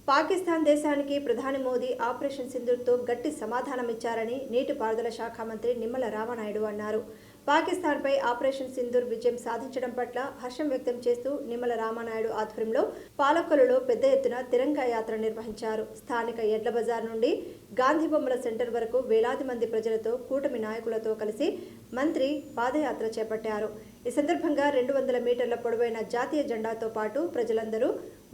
పాకిస్తాన్ దేశానికి ప్రధాని మోదీ ఆపరేషన్ సింధూర్తో గట్టి సమాధానమిచ్చారని నీటిపారుదల శాఖ మంత్రి నిమ్మల రామనాయుడు అన్నారు. పాకిస్తాన్పై ఆపరేషన్ సింధూర్ విజయం సాధించడం పట్ల హర్షం వ్యక్తం చేస్తూ నిమ్మల రామనాయుడు ఆధ్వర్యంలో పాలకొల్లులో పెద్ద ఎత్తున తిరంగా యాత్ర నిర్వహించారు. స్థానిక ఎడ్ల బజార్ నుండి గాంధీ బొమ్మల సెంటర్ వరకు వేలాది మంది ప్రజలతో కూటమి నాయకులతో కలిసి మంత్రి పాదయాత్ర చేపట్టారు. ఈ సందర్భంగా 200 మీటర్ల పొడవైన జాతీయ జెండాతో పాటు ప్రజలందరూ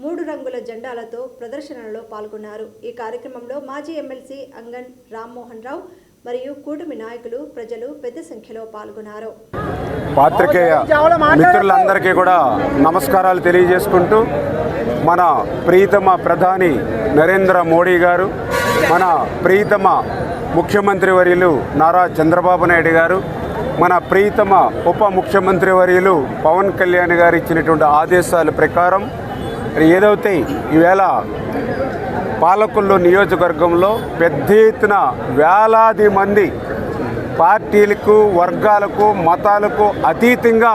3 రంగుల జెండాలతో ప్రదర్శనలో పాల్గొన్నారు. ఈ కార్యక్రమంలో మాజీ ఎమ్మెల్సీ అంగన్ రామ్మోహన్ రావు మరియు కూటమి నాయకులు ప్రజలు పెద్ద సంఖ్యలో పాల్గొన్నారు. పాత్రికేయ మిత్రులందరికీ కూడా నమస్కారాలు తెలియజేసుకుంటూ, మన ప్రీతమ ప్రధాని నరేంద్ర మోడీ గారు, మన ప్రీతమ ముఖ్యమంత్రి వర్యులు నారా చంద్రబాబు నాయుడు గారు, మన ప్రీతమ ఉప ముఖ్యమంత్రి వర్యులు పవన్ కళ్యాణ్ గారు ఇచ్చినటువంటి ఆదేశాల ప్రకారం ఏదైతే ఈవేళ పాలకొల్లు నియోజకవర్గంలో పెద్ద ఎత్తున వేలాది మంది పార్టీలకు, వర్గాలకు, మతాలకు అతీతంగా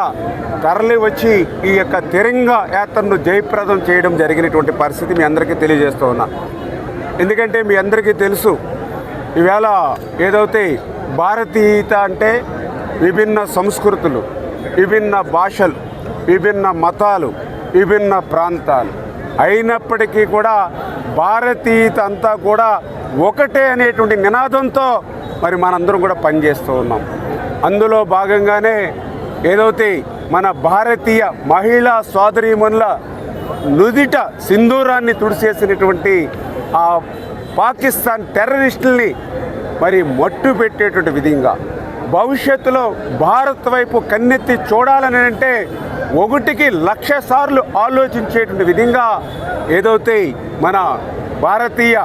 తరలి వచ్చి ఈ యొక్క తిరంగా యాత్రను జయప్రదం చేయడం జరిగినటువంటి పరిస్థితి మీ అందరికీ తెలియజేస్తూ ఉన్నా. ఎందుకంటే మీ అందరికీ తెలుసు, ఈవేళ ఏదైతే భారతీయత అంటే విభిన్న సంస్కృతులు, విభిన్న భాషలు, విభిన్న మతాలు, విభిన్న ప్రాంతాలు అయినప్పటికీ కూడా భారతీయత అంతా కూడా ఒకటే అనేటువంటి నినాదంతో మరి మనందరం కూడా పనిచేస్తూ ఉన్నాం. అందులో భాగంగానే ఏదైతే మన భారతీయ మహిళా సోదరీమణుల నుదిట సింధూరాన్ని తుడిచేసినటువంటి ఆ పాకిస్తాన్ టెర్రరిస్టుల్ని మరి మట్టు పెట్టేటువంటి విధంగా భవిష్యత్తులో భారత్ వైపు కన్నెత్తి చూడాలని అంటే 1కి 1,00,000 సార్లు ఆలోచించేటువంటి విధంగా ఏదైతే మన భారతీయ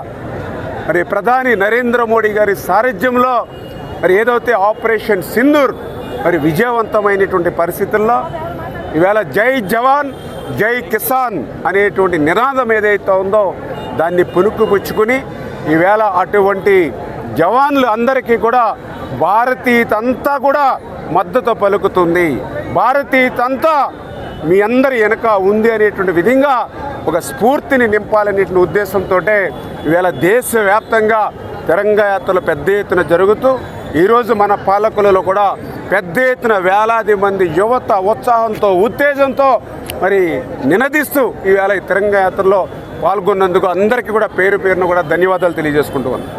మరి ప్రధాని నరేంద్ర మోడీ గారి సారథ్యంలో మరి ఏదైతే ఆపరేషన్ సింధూర్ మరి విజయవంతమైనటువంటి పరిస్థితుల్లో ఈవేళ జై జవాన్ జై కిసాన్ అనేటువంటి నినాదం ఏదైతే ఉందో దాన్ని పుణుకుపుచ్చుకుని ఈవేళ అటువంటి జవాన్లు అందరికీ కూడా భారతీయత అంతా కూడా మద్దతు పలుకుతుంది, భారతీయత అంతా మీ అందరి వెనక ఉంది అనేటువంటి విధంగా ఒక స్ఫూర్తిని నింపాలనేటువంటి ఉద్దేశంతో ఈవేళ దేశవ్యాప్తంగా తిరంగా యాత్రలు పెద్ద ఎత్తున జరుగుతూ ఈరోజు మన పాలకులలో కూడా పెద్ద ఎత్తున వేలాది మంది యువత ఉత్సాహంతో, ఉత్తేజంతో మరి నినదిస్తూ ఈవేళ ఈ తిరంగా యాత్రలో పాల్గొన్నందుకు అందరికీ కూడా పేరు పేరున కూడా ధన్యవాదాలు తెలియజేసుకుంటూ ఉన్నాను.